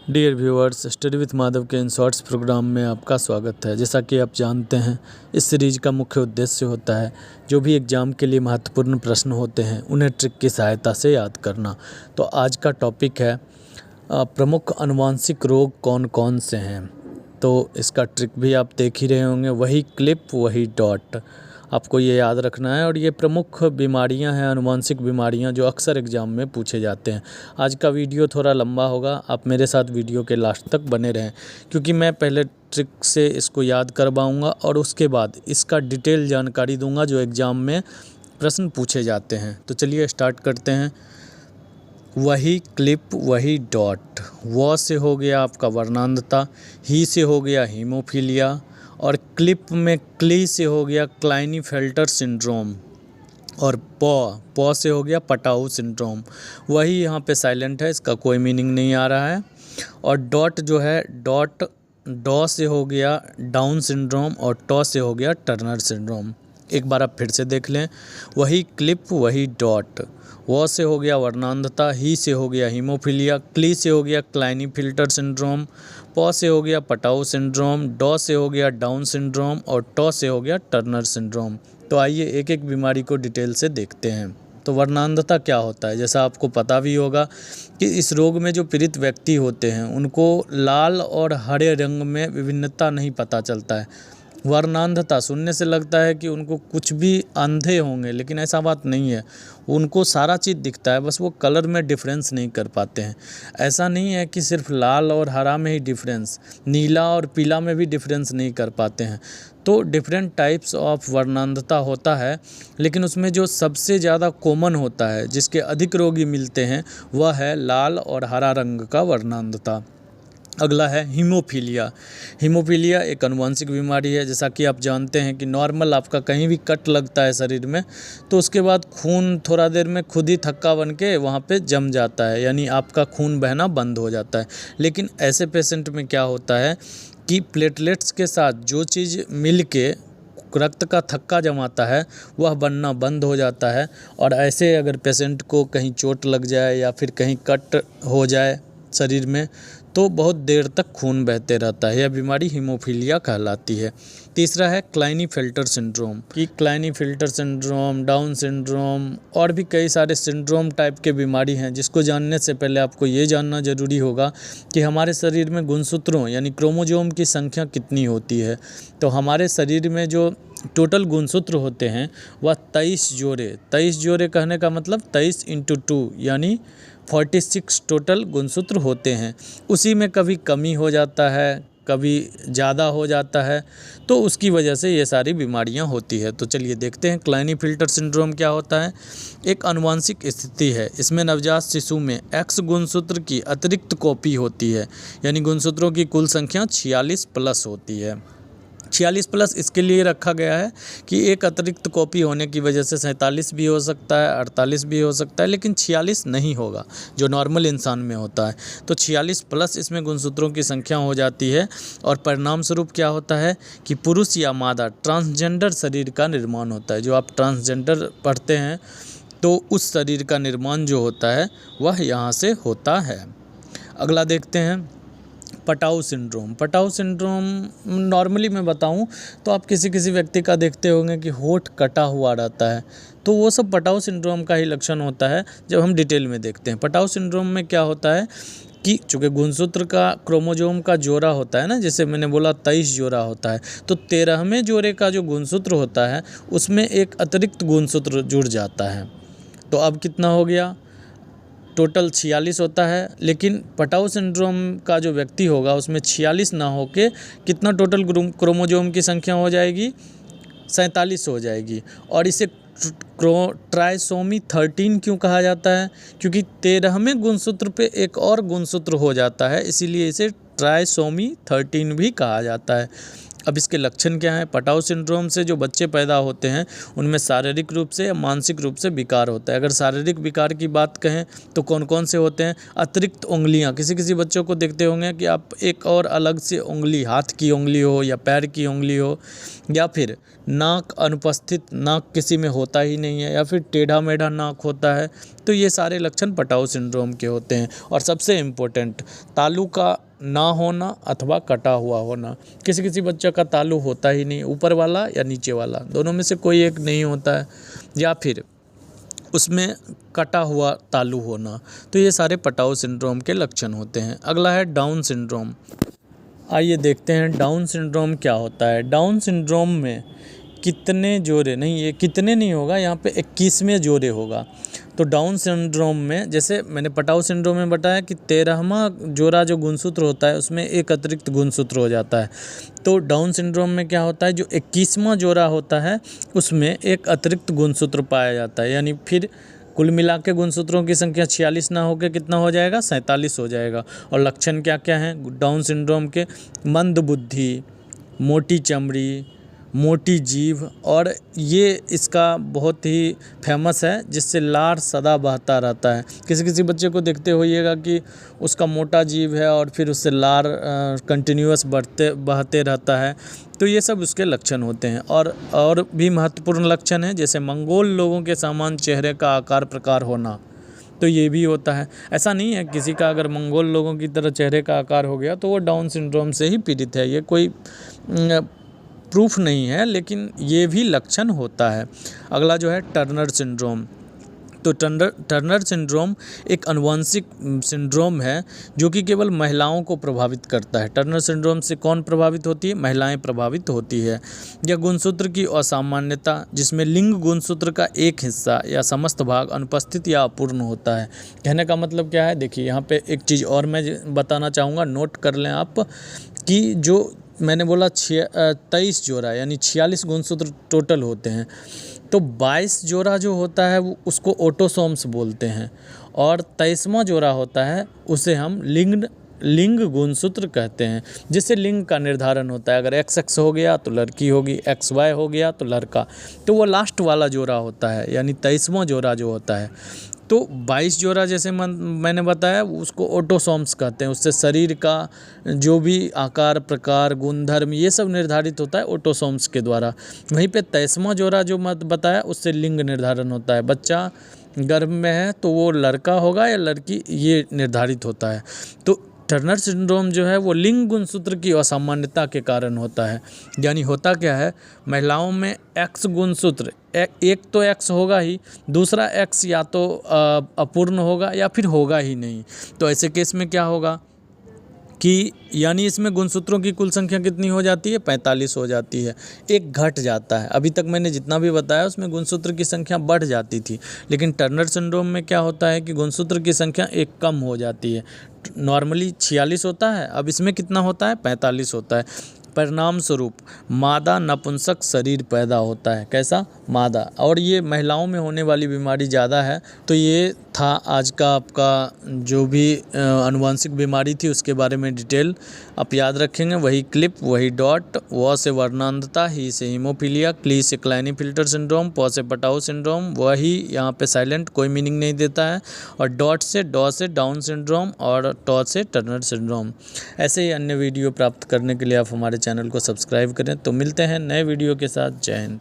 Dear viewers, study with Madhav के in shorts programme में आपका स्वागत है। जैसा कि आप जानते हैं, इस सीरीज का मुख्य उद्देश्य होता है जो भी एग्ज़ाम के लिए महत्वपूर्ण प्रश्न होते हैं उन्हें ट्रिक की सहायता से याद करना। तो आज का टॉपिक है प्रमुख आनुवांशिक रोग कौन कौन से हैं। तो इसका ट्रिक भी आप देख ही रहे होंगे, वही क्लिप वही डॉट, आपको ये याद रखना है। और ये प्रमुख बीमारियां हैं, आनुवांशिक बीमारियां जो अक्सर एग्ज़ाम में पूछे जाते हैं। आज का वीडियो थोड़ा लंबा होगा, आप मेरे साथ वीडियो के लास्ट तक बने रहें, क्योंकि मैं पहले ट्रिक से इसको याद करवाऊंगा और उसके बाद इसका डिटेल जानकारी दूंगा जो एग्ज़ाम में प्रश्न पूछे जाते हैं। तो चलिए स्टार्ट करते हैं। वही क्लिप वही डॉट, वो से हो गया आपका वर्णांधता, ही से हो गया हीमोफीलिया, और क्लिप में क्ली से हो गया क्लाइनीफेल्टर सिंड्रोम, और पॉ से हो गया पटाऊ सिंड्रोम। वही यहाँ पे साइलेंट है, इसका कोई मीनिंग नहीं आ रहा है। और डॉट जो है, डॉ से हो गया डाउन सिंड्रोम, और टॉ से हो गया टर्नर सिंड्रोम। एक बार आप फिर से देख लें। वही क्लिप वही डॉट, वो से हो गया वर्णांधता, ही से हो गया हीमोफीलिया, क्ली से हो गया क्लाइनीफिल्टर सिंड्रोम, पॉ से हो गया पटाऊ सिंड्रोम, डॉ से हो गया डाउन सिंड्रोम, और टॉ से हो गया टर्नर सिंड्रोम। तो आइए एक एक बीमारी को डिटेल से देखते हैं। तो वर्णांधता क्या होता है? जैसा आपको पता भी होगा कि इस रोग में जो पीड़ित व्यक्ति होते हैं उनको लाल और हरे रंग में विभिन्नता नहीं पता चलता है। वर्णांधता सुनने से लगता है कि उनको कुछ भी अंधे होंगे, लेकिन ऐसा बात नहीं है। उनको सारा चीज़ दिखता है, बस वो कलर में डिफरेंस नहीं कर पाते हैं। ऐसा नहीं है कि सिर्फ लाल और हरा में ही डिफरेंस, नीला और पीला में भी डिफरेंस नहीं कर पाते हैं। तो डिफरेंट टाइप्स ऑफ वर्णांधता होता है, लेकिन उसमें जो सबसे ज़्यादा कॉमन होता है, जिसके अधिक रोगी मिलते हैं, वह है लाल और हरा रंग का वर्णांधता। अगला है हीमोफीलिया। हीमोफीलिया एक आनुवांशिक बीमारी है। जैसा कि आप जानते हैं कि नॉर्मल आपका कहीं भी कट लगता है शरीर में, तो उसके बाद खून थोड़ा देर में खुद ही थक्का बन के वहाँ पे जम जाता है, यानी आपका खून बहना बंद हो जाता है। लेकिन ऐसे पेशेंट में क्या होता है कि प्लेटलेट्स के साथ जो चीज़ मिल के रक्त का थक्का जमाता है वह बनना बंद हो जाता है। और ऐसे अगर पेशेंट को कहीं चोट लग जाए या फिर कहीं कट हो जाए शरीर में, तो बहुत देर तक खून बहते रहता है। यह बीमारी हीमोफीलिया कहलाती है। तीसरा है क्लाइनीफिल्टर सिंड्रोम। कि क्लाइनीफिल्टर सिंड्रोम, डाउन सिंड्रोम और भी कई सारे सिंड्रोम टाइप के बीमारी हैं, जिसको जानने से पहले आपको ये जानना ज़रूरी होगा कि हमारे शरीर में गुणसूत्रों यानी क्रोमोसोम की संख्या कितनी होती है। तो हमारे शरीर में जो टोटल गुणसूत्र होते हैं वह 23 जोड़े, 23 जोड़े कहने का मतलब 23 × 2 यानी 46 टोटल गुणसूत्र होते हैं। उसी में कभी कमी हो जाता है, कभी ज़्यादा हो जाता है, तो उसकी वजह से ये सारी बीमारियां होती है। तो चलिए देखते हैं क्लाइनीफिल्टर सिंड्रोम क्या होता है। एक आनुवांशिक स्थिति है। इसमें नवजात शिशु में एक्स गुणसूत्र की अतिरिक्त कॉपी होती है, यानी गुणसूत्रों की कुल संख्या 46+ होती है। 46+ इसके लिए रखा गया है कि एक अतिरिक्त कॉपी होने की वजह से 47 भी हो सकता है, 48 भी हो सकता है, लेकिन 46 नहीं होगा जो नॉर्मल इंसान में होता है। तो 46+ इसमें गुणसूत्रों की संख्या हो जाती है। और परिणाम स्वरूप क्या होता है कि पुरुष या मादा ट्रांसजेंडर शरीर का निर्माण होता है। जो आप ट्रांसजेंडर पढ़ते हैं तो उस शरीर का निर्माण जो होता है वह यहाँ से होता है। अगला देखते हैं Patau syndrome. Patau syndrome normally मैं बताऊं तो आप किसी किसी व्यक्ति का देखते होंगे कि होठ कटा हुआ रहता है, तो वो सब पटाऊ सिंड्रोम का ही लक्षण होता है। जब हम डिटेल में देखते हैं पटाऊ सिंड्रोम में क्या होता है कि चूँकि गुणसूत्र का क्रोमोसोम का जोड़ा होता है ना, जैसे मैंने बोला 23 जोड़ा होता है, तो 13वें जोड़े का जो गुणसूत्र होता है उसमें एक अतिरिक्त गुणसूत्र जुड़ जाता है। तो अब कितना हो गया? टोटल 46 होता है, लेकिन पटाऊ सिंड्रोम का जो व्यक्ति होगा उसमें 46 ना होके कितना टोटल क्रोमोसोम की संख्या हो जाएगी? 47 हो जाएगी। और इसे ट्राइसोमी 13 क्यों कहा जाता है? क्योंकि 13वें गुणसूत्र पे एक और गुणसूत्र हो जाता है, इसीलिए इसे ट्राइसोमी 13 भी कहा जाता है। अब इसके लक्षण क्या हैं? पटाउ सिंड्रोम से जो बच्चे पैदा होते हैं उनमें शारीरिक रूप से या मानसिक रूप से विकार होता है। अगर शारीरिक विकार की बात कहें तो कौन कौन से होते हैं? अतिरिक्त उंगलियां, किसी किसी बच्चों को देखते होंगे कि आप एक और अलग से उंगली, हाथ की उंगली हो या पैर की उंगली हो, या फिर नाक अनुपस्थित, नाक किसी में होता ही नहीं है, या फिर टेढ़ा मेढ़ा नाक होता है। तो ये सारे लक्षण पटाउ सिंड्रोम के होते हैं। और सबसे इम्पोर्टेंट, तालू का ना होना अथवा कटा हुआ होना। किसी किसी बच्चे का तालू होता ही नहीं, ऊपर वाला या नीचे वाला, दोनों में से कोई एक नहीं होता है, या फिर उसमें कटा हुआ तालू होना। तो ये सारे पटाउ सिंड्रोम के लक्षण होते हैं। अगला है डाउन सिंड्रोम। आइए देखते हैं डाउन सिंड्रोम क्या होता है। डाउन सिंड्रोम में कितने जोड़े नहीं, ये कितने नहीं होगा, यहाँ पे 21वें जोड़े होगा। तो डाउन सिंड्रोम में, जैसे मैंने पटाउ सिंड्रोम में बताया कि 13वां जोड़ा जो गुणसूत्र होता है उसमें एक अतिरिक्त गुणसूत्र हो जाता है। तो डाउन सिंड्रोम में क्या होता है, जो 21वां जोड़ा होता है उसमें एक अतिरिक्त गुणसूत्र पाया जाता है। यानी फिर कुल मिला के गुणसूत्रों की संख्या 46 ना होकर कितना हो जाएगा, 47 हो जाएगा। और लक्षण क्या क्या हैं डाउन सिंड्रोम के? मंद बुद्धि, मोटी चमड़ी, मोटी जीभ, और ये इसका बहुत ही फेमस है जिससे लार सदा बहता रहता है। किसी किसी बच्चे को देखते होइएगा कि उसका मोटा जीभ है और फिर उससे लार कंटिन्यूअस बहते रहता है। तो ये सब उसके लक्षण होते हैं। और भी महत्वपूर्ण लक्षण है, जैसे मंगोल लोगों के समान चेहरे का आकार प्रकार होना, तो ये भी होता है। ऐसा नहीं है किसी का अगर मंगोल लोगों की तरह चेहरे का आकार हो गया तो वो डाउन सिंड्रोम से ही पीड़ित है, ये कोई प्रूफ नहीं है, लेकिन ये भी लक्षण होता है। अगला जो है टर्नर सिंड्रोम। तो टर्नर सिंड्रोम एक आनुवंशिक सिंड्रोम है जो कि केवल महिलाओं को प्रभावित करता है। टर्नर सिंड्रोम से कौन प्रभावित होती है? महिलाएं प्रभावित होती है। यह गुणसूत्र की असामान्यता जिसमें लिंग गुणसूत्र का एक हिस्सा या समस्त भाग अनुपस्थित या अपूर्ण होता है। कहने का मतलब क्या है? देखिए यहाँ पे एक चीज़ और मैं बताना चाहूँगा, नोट कर लें आप, कि जो मैंने बोला 23 जोड़ा यानी 46 गुणसूत्र टोटल होते हैं, तो 22 जोड़ा जो होता है वो उसको ऑटोसोम्स बोलते हैं, और 23वां जोड़ा होता है उसे हम लिंग गुणसूत्र कहते हैं, जिससे लिंग का निर्धारण होता है। अगर XX हो गया तो लड़की होगी, XY हो गया तो लड़का, तो वो लास्ट वाला जोड़ा होता है, यानी 23वां जोड़ा जो होता है। तो 22 जोड़ा जैसे मैंने बताया उसको ऑटोसोम्स कहते हैं, उससे शरीर का जो भी आकार प्रकार गुणधर्म ये सब निर्धारित होता है ऑटोसोम्स के द्वारा। वहीं पे 23वां जोड़ा जो मत बताया उससे लिंग निर्धारण होता है। बच्चा गर्भ में है तो वो लड़का होगा या लड़की, ये निर्धारित होता है। तो टर्नर सिंड्रोम जो है वो लिंग गुणसूत्र की असामान्यता के कारण होता है। यानी होता क्या है, महिलाओं में X गुणसूत्र एक तो X होगा ही, दूसरा X या तो अपूर्ण होगा या फिर होगा ही नहीं। तो ऐसे केस में क्या होगा कि यानी इसमें गुणसूत्रों की कुल संख्या कितनी हो जाती है? 45 हो जाती है, एक घट जाता है। अभी तक मैंने जितना भी बताया उसमें गुणसूत्र की संख्या बढ़ जाती थी, लेकिन टर्नर सिंड्रोम में क्या होता है कि गुणसूत्र की संख्या एक कम हो जाती है। नॉर्मली 46 होता है, अब इसमें कितना होता है? 45 होता है। परिणाम स्वरूप मादा नपुंसक शरीर पैदा होता है। कैसा? मादा। और ये महिलाओं में होने वाली बीमारी ज़्यादा है। तो ये था आज का आपका जो भी आनुवंशिक बीमारी थी उसके बारे में डिटेल आप याद रखेंगे। वही क्लिप, वही डॉट, व से वर्णांधता, ही से हीमोफीलिया, क्ली से क्लाइनीफिल्टर सिंड्रोम, प से पटाउ सिंड्रोम, वही यहाँ पे साइलेंट, कोई मीनिंग नहीं देता है, और डॉट से डॉ से डाउन सिंड्रोम, और टॉ से टर्नर सिंड्रोम। ऐसे ही अन्य वीडियो प्राप्त करने के लिए आप हमारे चैनल को सब्सक्राइब करें। तो मिलते हैं नए वीडियो के साथ। जय हिंद।